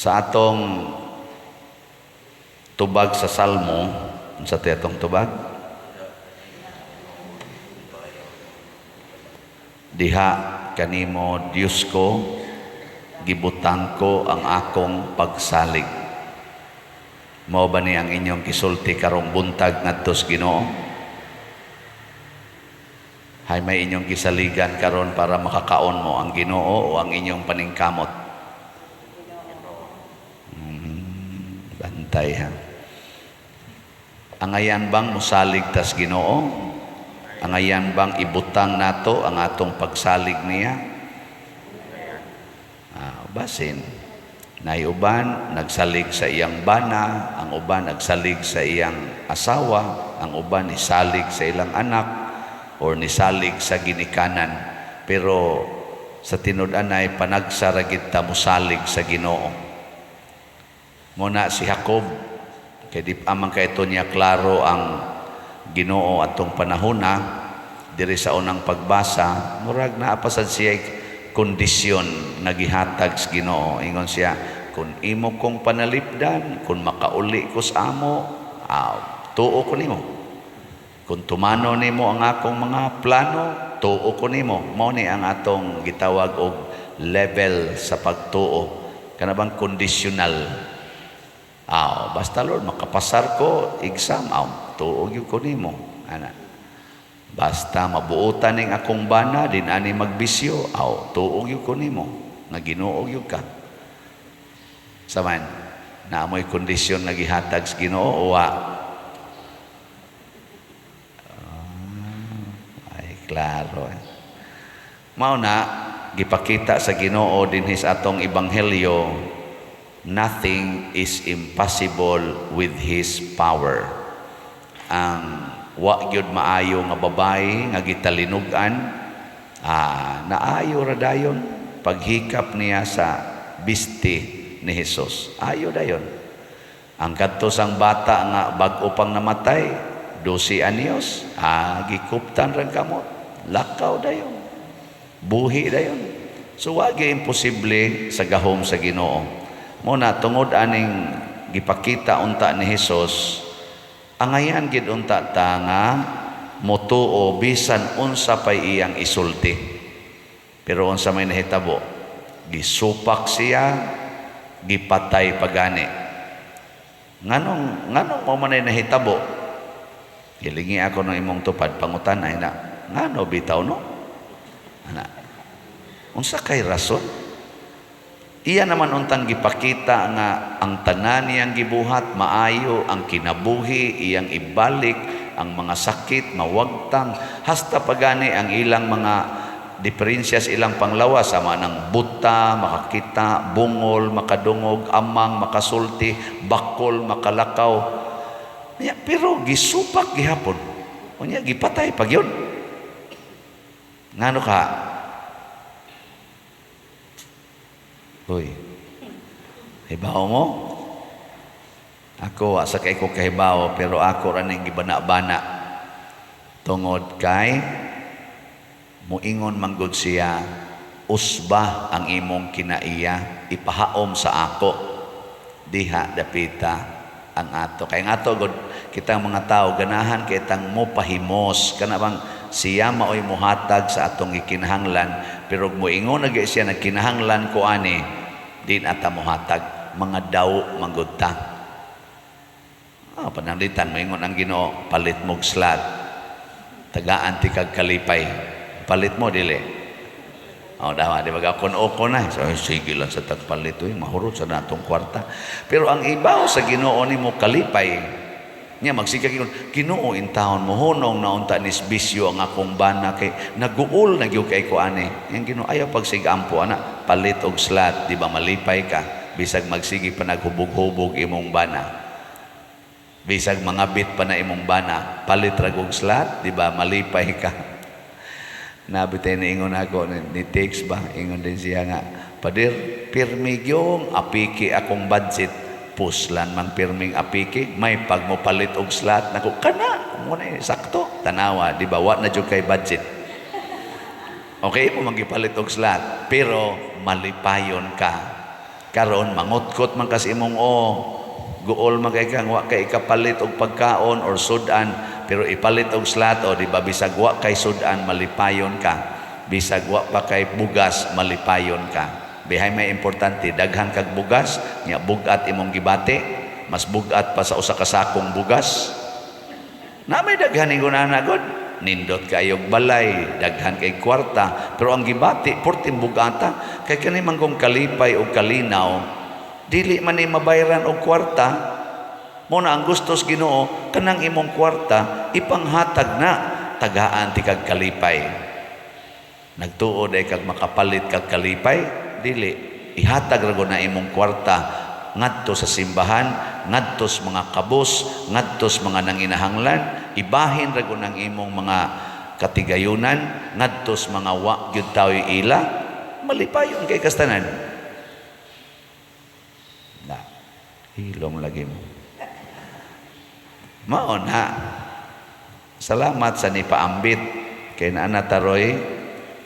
Sa atong tubag sa Salmo, sa atong tubag, diha kanimo Dios ko, gibutang ko ang akong pagsalig. Mao ba ni ang inyong kisulti karong buntag ngadto sa Ginoo? Hay may inyong gisaligan karon para makakaon mo ang Ginoo o ang inyong paningkamot? Bantay ha. Angayan bang musalig tas Ginoo? Angayan bang ibutang nato ang atong pagsalig niya? Basin. Naiuban nagsalig sa iyang bana, ang uban nagsalig sa iyang asawa, ang uban nisalig sa ilang anak or nisalig sa ginikanan. Pero sa tinud-an ay panagsara gid ta mosalig sa Ginoo. Muna si Jacob kay di amang kayto niya klaro ang Ginoo atong panahona diri sa unang pagbasa, murag naa pa sad siya kondisyon nga gihatag sa Ginoo. Ingon siya, kun imo kong panalipdan, kun makauli ko sa amo, tuo ko nimo. Kun tumano nimo ang akong mga plano, tuo ko nimo. Mao ni ang atong gitawag og level sa pagtuo. Kana bang conditional. Basta Lord makapasar ko exam, tuo gyud ko nimo. Ana. Basta mabuutan ning akong bana din ani magbisyo, tuog yun ko nimo nga Ginoo yun ka. Saman na amoy kondisyon nga gihatag sa Ginoo o ay klaro. Mao na gipakita sa Ginoo dinhi sa atong ebanghelyo, nothing is impossible with His power. Ang wa gyud maayo nga babae nga gitalinugan, naayo ra dayon paghikap niya sa bisti ni Hesus. Ayo dayon. Ang kadto sang bata nga bag-o pang namatay 12 anyos, gikuptan ra kamot, lakaw dayon, buhi dayon. So wa gyud imposible sa gahom sa Ginoo. Muna tungod aning gipakita unta ni Hesus, angayan gid unta ta nga motuo bisan unsa pay iyang isulti. Pero unsa may nahitabo, gisupak siya, gipatay pagani. Nganong mo man nahitabo? Gilingi ako ng imong tupad pangutan-ay na ngano bitaw no? Ana. Unsa kay rason? Iya naman untang gipakita nga ang tanan niyang gibuhat maayo, ang kinabuhi iyang ibalik, ang mga sakit mawagtang, hasta pagani ang ilang mga diferensya sa ilang panglawas, sama ng buta, makakita, bungol, makadungog, amang, makasulti, bakol, makalakaw. Pero gisupak gihapon. Unya gipatay pag yun. Ngano ka? Uy, hibaw mo? Ako, asa kay ko kahibaw, pero ako raning gibana-bana. Tungod kay, muingon manggod siya, usba ang imong kinaiya, ipahaom sa ako, diha dapita ang ato. Kay ang ato, kitang mga tao, ganahan kitang mo pahimos, kana bang siya maoy muhatag sa atong ikinahanglan, pero muingon na siya na kinahanglan ko ani, din ata muhatag, mga daw manggudta. Pananglitan, muingon ang Ginoo, palit mong slat, tagaan ti kag kalipay, palit mo dili. Dawa, di ba kon-oko na, so, sige lang sa tagpalit, mahurot sa natong kwarta. Pero ang ibaw sa Ginoo ni mo kalipay, niya magsigag Ginoo in taon mo hunong naunta nis bisyo ang akong bana kay naguul nagyo kay ko ani. Yang Ginoo ayaw pagsigampo ana, palit og slat, di ba malipay ka bisag magsigi pa naghubog-hubog imong bana. Bisag mangabit pa na imong bana, palit ra og slat, di ba malipay ka. Nabitay na ingon ako ni text ba, ingon din siya nga, padir pirmi gyong apiki akong budget, puslan man pirming apiki, may pag mo palit og slat nako kana muna sakto tanawa, di ba wa na jud kay budget. Okay mo magipalit og slat pero malipayon ka. Karon mangutkot man kas imong guol man kay kang wa kay ikapalit og pagkaon or sudan, pero ipalit og slat o di ba bisag wa kay sudan malipayon ka, bisag wa pa kay bugas malipayon ka. Bihay may importante daghan kag bugas nya bugat imong gibati, mas bugat pa sa usa ka sakong bugas. Na may daghan ingunana gud nindot kayog balay, daghan kay kwarta, pero ang gibati porting bugata kay kani man kung kalipay o kalinaw, dili man ni mabayaran og kwarta. Mo na ang gustos Ginoo kanang imong kwarta ipanghatag na tagaan ti kag kalipay. Nagtuod ay kag makapalit kag kalipay, dili ihatag ra na imong kwarta ngadto sa simbahan, ngadto sa mga kabus, ngadto sa mga nanginahanglan, ibahin ra ng imong mga katigayunan, ngadto sa mga wa gyud tawo ila, malipayon kay kastanan. Na hilom lagi mo. Maon ha. Salamat sa nipaambit kay naana taroy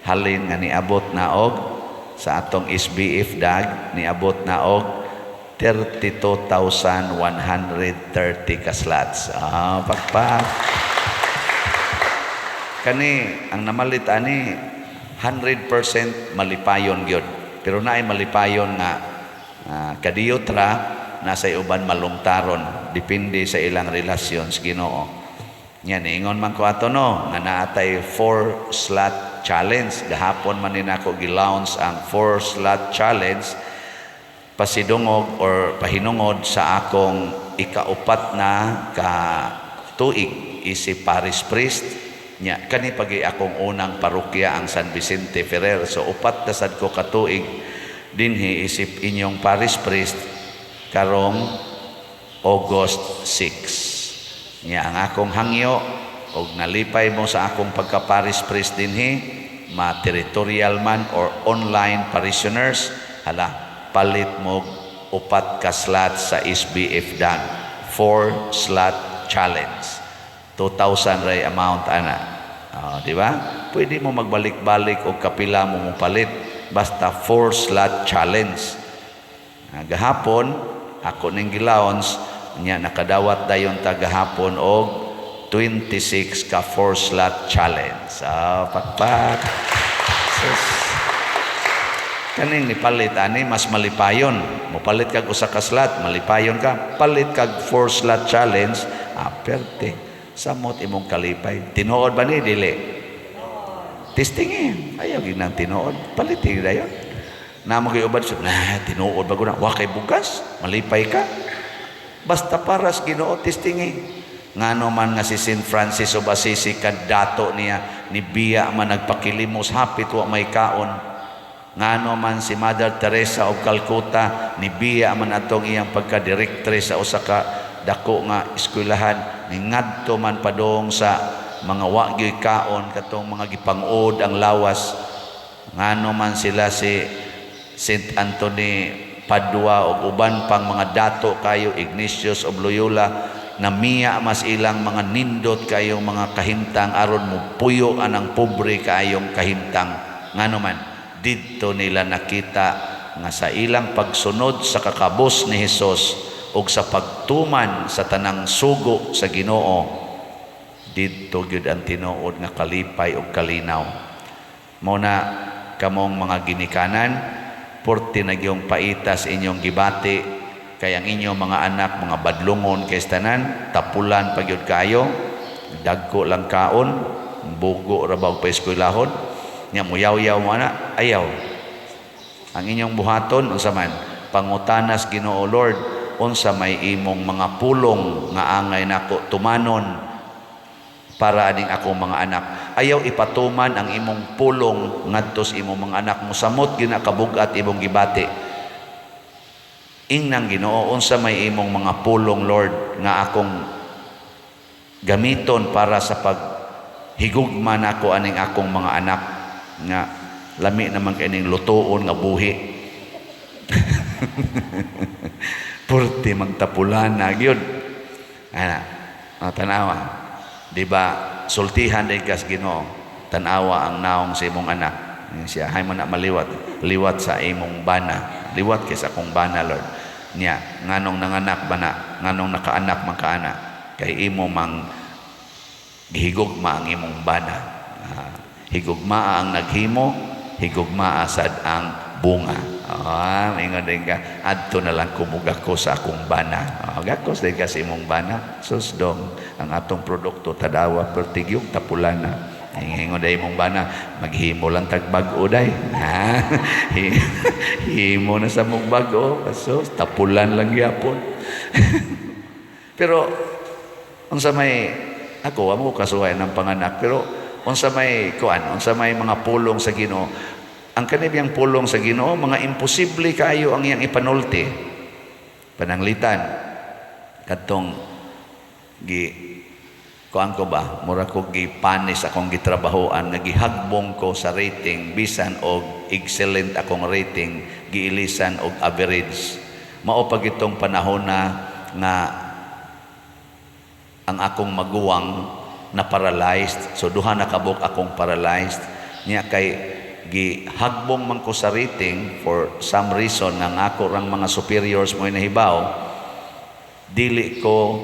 halin nga niabot na og sa atong SBF dag niabot na og 32,130 ka slots. Pakpak. Kani ang namalit ani 100% malipayon gyud. Pero naay malipayon nga kadiyot ra nasa uban malungtaron, depende sa ilang relasyon sa Ginoo. Nya niingon man ko ato no nga naatay 4 slot challenge. Gahapon man ni nako gilaunch ang 4 slot challenge pasidungog or pahinungod sa akong ikaupat na ka tuig isip parish priest nya kani pagi akong unang parokya ang San Vicente Ferrer. So upat na sad ko ka tuig dinhi isip inyong parish priest karong August 6 nya ang akong hangyo og nalipay mo sa akong pagka parish priest dinhi ma-territorial man or online parishioners, hala palit mo upat ka slot sa SBF dag 4 slot challenge 2,000 ray amount ana. Di ba? Pwede mo magbalik-balik o kapila mo palit basta 4 slot challenge. Gahapon ako ning gilaons nya nakadawat dayon ta gahapon og 26 ka 4 slot challenge. Pakpak. Kaning nipalit ani mas malipayon. Mopalit kag usa ka slot, malipayon ka. Palit kag 4 slot challenge, perte. Samot imong kalipay. Tinuod ba ni dili? Testing ayaw ginang tinuod. Palit dayon. Namo kay ubad sa tinuod ba guna? Wa kay bugas, malipay ka. Basta paras Ginoo testing ngano man nga si Saint Francis of Assisi kad dato niya ni biya man nagpakilimos hapit wa may kaon. Ngano man si Mother Teresa of Calcutta ni biya man atong iyang pagka-direktre sa usa ka dako nga eskwelahan, ni ngadto man padong sa mga wa gyud kaon katong mga gipang-od ang lawas. Ngano man sila si Saint Anthony Padua o uban pang mga dato kayo, Ignatius of Loyola, na miya mas ilang mga nindot kayong mga kahimtang aron mo puyo anang pobre kayong kahimtang. Ngano man dito nila nakita nga sa ilang pagsunod sa kakabos ni Hesus ug sa pagtuman sa tanang sugo sa Ginoo, dito gyud ang tinuod nga kalipay ug kalinaw. Mao na kamong mga ginikanan, porti na gyung paitas inyong gibati kay ang inyong mga anak mga badlungon kay tanan, tapulan pagyud kayo, dagko lang kaon, bugo ra ba pa eskwelahon. Nya muyaw-yaw mo ana, ayaw. Ang inyong buhaton unsa man pangutanas Ginoo Lord, unsa may imong mga pulong nga angay nako tumanon para aning akong mga anak. Ayaw ipatuman ang imong pulong ngadto sa imong mga anak mo samot gina kabugat imong gibati. Ingnang Ginoo, unsa may imong mga pulong Lord nga akong gamiton para sa paghigugma nako aning akong mga anak nga lami naman kining lutuon nga buhi. Purti magtapulan na gyud. Ana, tanawa. Di ba sultihan day kas Ginoo, tanawa ang naong sa imong anak. Siya hay man na maliwat, liwat sa imong bana. liwat kay sa akong bana Lord niya nganong nanganak bana nganong nakaanak makaana kay imo mang gihigugma ang imong bana. Higugmaa ang naghimo, higugmaa sad ang bunga. Ingon din ka, adto na lang kumugak ko sa akong bana. Gakos din ka sa imong bana. Susdong, ang atong produkto, tadawa, pertigyong, tapulan na. Ingon din imong bana, maghimo lang tagbag-o day. Himo na sa mong bag-o. Sus, tapulan lang yapon. Pero, unsa may, ako, amo kasuhay ng panganak, pero, unsa may mga pulong sa Ginoo, ang kanibiyang pulong sa Ginoo, mga imposible kayo ang iyang ipanulti. Pananglitan, katong kuan ko ba, mura ko gipanis akong gitrabahoan, nagihagbong ko sa rating, bisan og excellent akong rating, giilisan og average. Mao pag itong panahon na nga ang akong maguwang na paralyzed, so duha na kabuk akong paralyzed niya kay gihagbong man ko sa rating for some reason nga ako rang mga superiors mo nahibaw, dili ko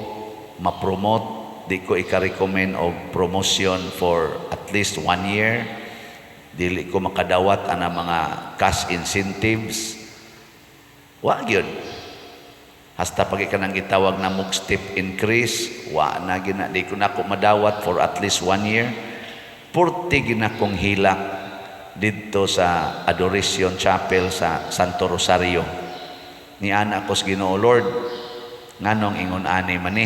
ma-promote, di ko ika-recommend og promotion for at least 1 year, dili ko makadawat ana mga cash incentives, wa gyud. Hasta pag ikanang gitawag na mug step increase, wa na gina, di ko na ako madawat for at least 1 year. Purti gina kong hilak dito sa Adoration Chapel sa Santo Rosario. Ni ana ko sa Ginoo, Lord, nganong ingon ani man ni,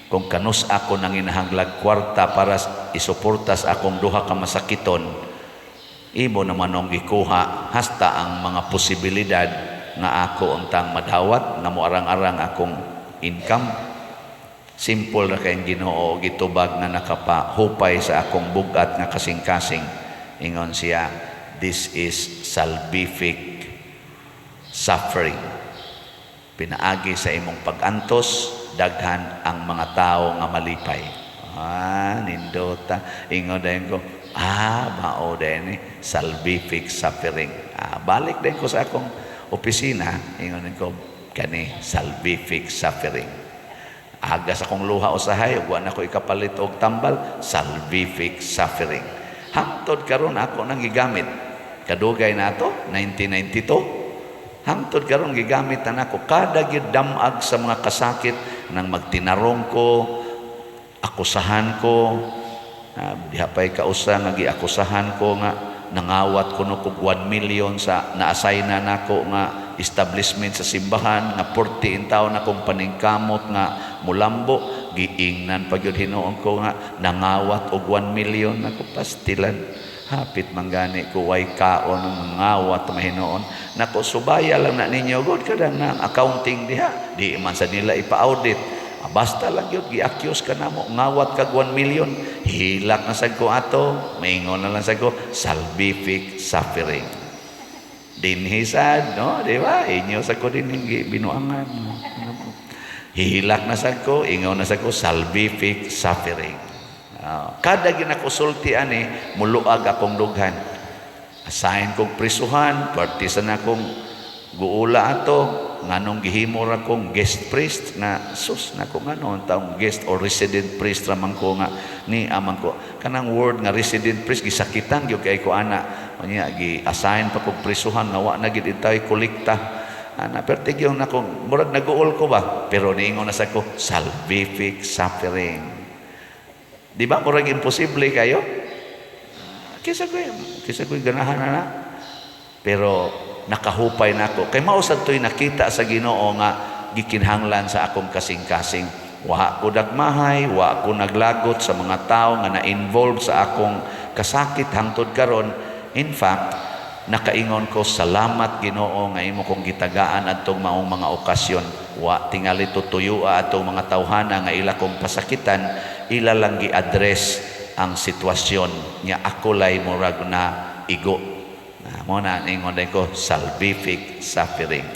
kung kanus ako nang inahanglag kwarta para isuportas akong duha ka masakiton, imo naman nung gikuha hasta ang mga posibilidad nga ako untang madawat nga moarang-arang akong income. Simple ra kay Ginoo, gitubag na nakapahupay sa akong bugat nga kasing-kasing. Ingon siya, this is salvific suffering. Pinaagi sa imong pag-antos, daghan ang mga tao nga malipay. Nindota. Ingon din ko, mao din salvific suffering. Balik din ko sa akong opisina, ingon ko, kani salvific suffering. Agas akong luha usahay, ug wa na ko ikapalit og tambal, salvific suffering. Hangtod karon ako nang gigamit. Kadugay na to, 1992. Hangtod karon gigamit na nako kada gyud damag sa mga kasakit nang magtinarong ko, akusahan ko, dihapay kausa nga giakusahan ko nga nangawat ko no kog 1 million sa na-assign na nako nga establishment sa simbahan nga 40 taon na kong paningkamot nga mulambo, giingnan pa gyud hinuon ko nga nangawat og 1 million nako pastilan. Hapit manggani ko way kaon ng ngawat mahinuon nako, subaya lang na ninyo god kadang na accounting diha di man sa nila ipa-audit. Basta lang yun, gi-accuse ka na mo, ngawat kag 1 million, hilak na sad ko ato, maingon na lang sad ko, salvific suffering. Dinhisad, no? Di ba? Inyo sa ko din binuangan. Hilak na sad ko, ingon na sad ko, salvific suffering. Kada ginakusulti ani, muluag akong dughan. Assign kong prisuhan, partisan akong guula ato, nganong gihimo ra kong guest priest na sus na ko nganon taong guest or resident priest ra man ko nga ni amang ko kanang word nga resident priest gisakitan gyud kay ko ana unya gi-assign pa kog prisuhan nga wa na gid intay kolekta ana pertigyo na kong murag naguol ko ba pero niingon na sa ko salvific suffering. Di ba murag imposible kayo? Kisa ko ganahan na pero nakahupay na ako. Kay mausad to'y nakita sa Ginoo nga gikinhanglan sa akong kasing-kasing. Wa ko dagmahay, wa ko naglagot sa mga tao nga na-involve sa akong kasakit hangtod karon. In fact, nakaingon ko, salamat Ginoo nga imo kong gitagaan atong maong mga okasyon. Wa tingali tutuyua atong mga tawhana nga ila kong pasakitan, ila lang gi-address ang sitwasyon niya ako lay murag na igo. Mo na ingon ko salvific suffering.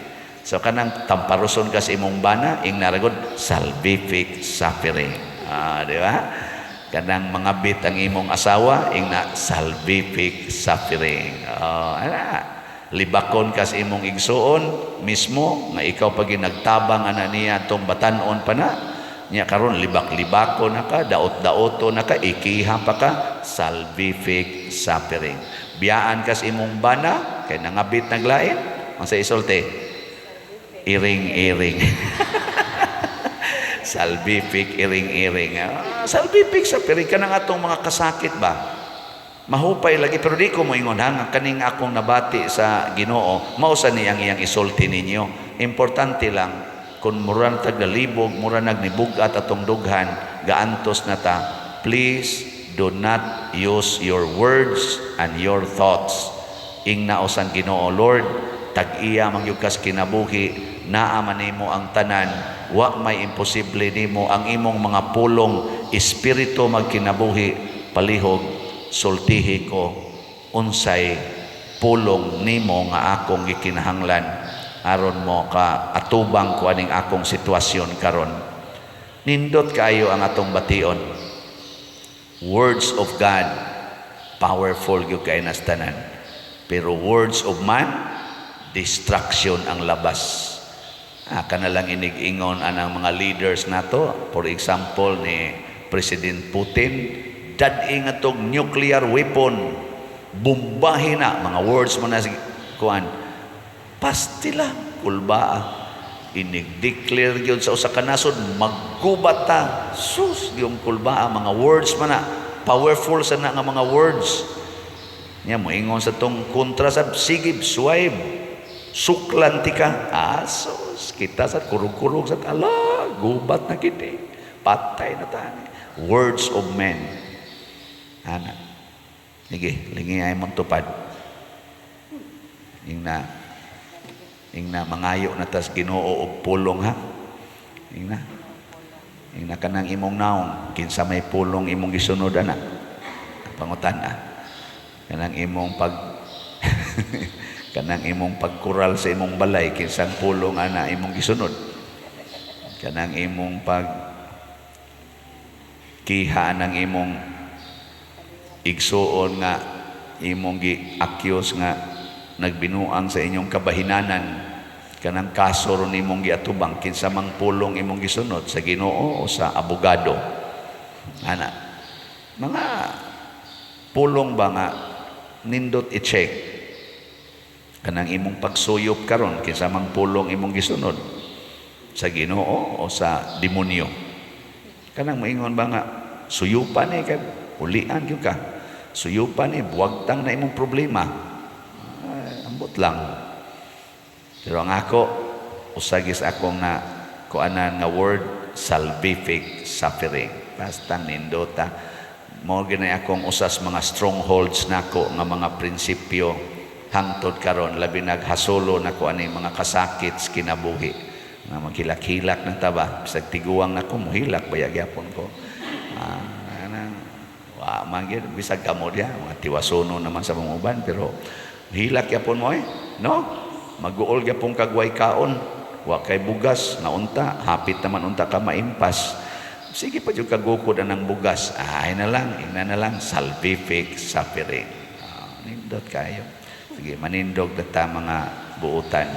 So kanang tamparuson ka sa imong bana ing naragod salvific suffering. Di ba? Kanang mangabit ang imong asawa ing na salvific suffering. libakon kas imong igsuon mismo nga ikaw pag nagtabang ana niya tong batan-on pa na nya karon libak-libako na ka, daot-daoto na ka, ikiha pa ka, salvific suffering. Biyaan kas imong bana kay nangabit naglain ang sa isulti iring-iring. Salvific iring-iring. Salvific suffering ka na nga itong mga kasakit ba? Mahupay lagi, pero di ko mo ingon ha, kaning akong nabati sa Ginoo, mausa niyang iyang isulti ninyo. Importante lang, kung mura taglalibog, mura nagnibugat atong dughan, gaantos na ta, please do not use your words and your thoughts. Ing naosan Ginoo, Lord, tag-iya mangyukas kinabuhi, naaman nimo ang tanan, wa may imposible nimo, ang imong mga pulong, espiritu magkinabuhi, palihog, sultihi ko unsay pulong nimo nga akong gikinahanglan aron mo ka atubang ko aning akong sitwasyon karon. Nindot kayo ang atong bation. Words of God powerful gyud kay nas tanan, pero words of man distraction ang labas. Kana lang inig-ingon anang mga leaders nato, for example ni President Putin, dad-i nga tong nuclear weapon, bombahin na, mga words mo na kuan, pastila, kulbaa, inig-declare yun sa usa ka nasod, maggubat ta, sus, yung kulbaa, mga words mo na, powerful sa na nga mga words. Nya mo ingon sa tong kontra sa sigib, suwayb, suklan ti ka, sus, kita sa kurug-kurug sa tala, gubat na kiti, patay na tani. Words of men. Ana. Sige, lingi ay mong tupad. Ing na mangayo na tas Ginoo og pulong ha. Ing na kanang imong naong kinsa may pulong imong gisunod ana. Pangutan na. Kanang imong kanang imong pagkural sa imong balay kinsang pulong ana imong gisunod. Kanang imong kiha ng imong igsuon nga imong gi-accuse nga nagbinuang sa inyong kabahinanan, kanang kaso ron imong giatubang kinsa mang pulong imong gisunod sa Ginoo o sa abogado. Ana, mga pulong ba nga nindot i-check kanang imong pagsuyop karon kinsa mang pulong imong gisunod sa Ginoo o sa demonyo. Kanang maingon ba nga suyupan ni kay ulian gyud ka, suyupan ni buwagtang na imong problema. Ambot lang. Pero ang ako usagis akong na kuanan nga word, salvific suffering. Basta nindota mo ginay akong usas mga strongholds nako nga mga prinsipyo hangtod karon, labi naghasulo nako ani mga kasakit sa kinabuhi nga maghilak-hilak na taba, bisag tiguang nako mohilak baya gyapon ko. Manggil bisag kamo dia mga tiwasono naman sa mga uban, pero hilak yapon mo no, mag-uol gyapon kagway kaon, wa kay bugas na unta, hapit naman unta ka maimpas, sige pa jud kagukod anang bugas, ina na lang salvific suffering. Nindot kayo, sige manindog data mga buutan.